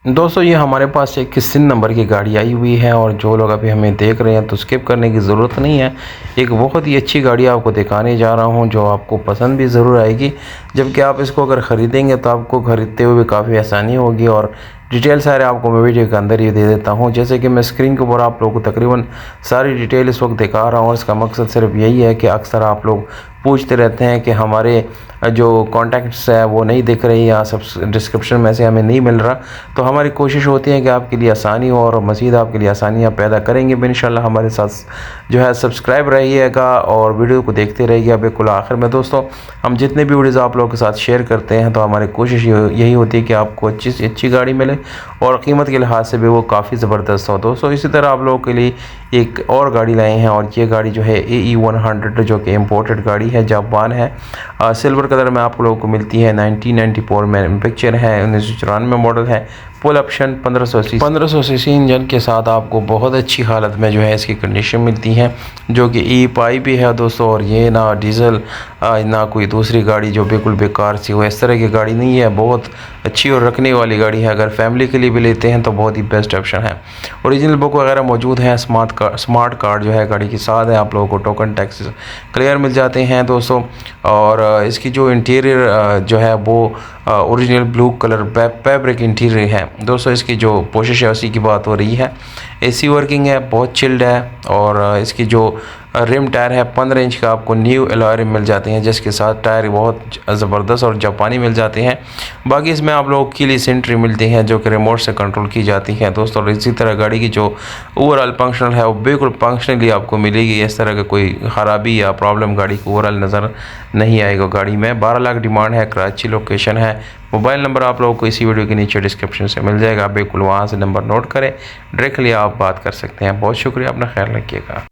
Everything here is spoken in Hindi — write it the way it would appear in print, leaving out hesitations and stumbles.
दोस्तों ये हमारे पास एक किस्सिन नंबर की गाड़ी आई हुई है और जो लोग अभी हमें देख रहे हैं तो स्किप करने की ज़रूरत नहीं है। एक बहुत ही अच्छी गाड़ी आपको दिखाने जा रहा हूं जो आपको पसंद भी ज़रूर आएगी। जबकि आप इसको अगर ख़रीदेंगे तो आपको ख़रीदते हुए काफ़ी आसानी होगी और डिटेल सारे आपको मैं वीडियो के अंदर ही दे देता हूं। जैसे कि मैं स्क्रीन के ऊपर आप लोगों को तकरीबन सारी डिटेल इस वक्त दिखा रहा हूं और इसका मकसद सिर्फ यही है कि अक्सर आप लोग पूछते रहते हैं कि हमारे जो कॉन्टैक्ट्स है वो नहीं दिख रही या सब डिस्क्रिप्शन में से हमें नहीं मिल रहा। तो हमारी कोशिश होती है कि आपके लिए आसानी हो और मज़ीद आपके लिए आसानियाँ पैदा करेंगे भी इंशाल्लाह। हमारे साथ जो है सब्सक्राइब रहिएगा और वीडियो को देखते रहिएगा बिल्कुल आखिर में। दोस्तों हम जितने भी वीडियोज़ आप लोगों के साथ शेयर करते हैं तो हमारी कोशिश यही होती है कि आपको अच्छी से अच्छी गाड़ी मिले और कीमत के लिहाज से भी वो काफ़ी ज़बरदस्त हो। दोस्तों इसी तरह आप लोगों के लिए एक और गाड़ी लाए हैं और ये गाड़ी जो है AE100 जो कि इम्पोर्टेड गाड़ी है, जापान है। सिल्वर कलर में आप लोगों को मिलती है। 1994 में पिक्चर है, 1994 मॉडल है। फुल ऑप्शन 1500 सीसी इंजन के साथ आपको बहुत अच्छी हालत में जो है इसकी कंडीशन मिलती है जो कि E-पाई भी है दोस्तों। और ये ना डीजल ना कोई दूसरी गाड़ी जो बिल्कुल बेकार सी हो, इस तरह की गाड़ी नहीं है। बहुत अच्छी और रखने वाली गाड़ी है। अगर फैमिली के लिए भी लेते हैं तो बहुत ही बेस्ट ऑप्शन है। ओरिजिनल बुक वगैरह मौजूद है। स्मार्ट कार्ड जो है गाड़ी के साथ है। आप लोगों को टोकन टैक्स क्लियर मिल जाते हैं दोस्तों। और इसकी जो इंटीरियर जो है वो original blue colour fabric interior है दोस्तों। इसकी जो कोशिश है उसी की बात हो रही है। AC वर्किंग है, बहुत चिल्ड है। और इसकी जो रिम टायर है 15 इंच का आपको न्यू एलॉय रिम मिल जाते हैं जिसके साथ टायर बहुत ज़बरदस्त और जापानी मिल जाते हैं। बाकी इसमें आप लोगों की कीलेस एंट्री मिलती हैं जो कि रिमोट से कंट्रोल की जाती हैं दोस्तों। और इसी तरह गाड़ी की जो ओवरऑल फंक्शनल है वो बिल्कुल फंक्शनली आपको मिलेगी। इस तरह का कोई ख़राबी या प्रॉब्लम गाड़ी को ओवरऑल नज़र नहीं आएगा। गाड़ी में 12 लाख डिमांड है, कराची लोकेशन है। मोबाइल नंबर आप लोगों को इसी वीडियो के नीचे डिस्क्रिप्शन से मिल जाएगा, बिल्कुल वहाँ से नंबर नोट करें, डायरेक्टली आप बात कर सकते हैं। बहुत शुक्रिया, अपना ख्याल रखिएगा।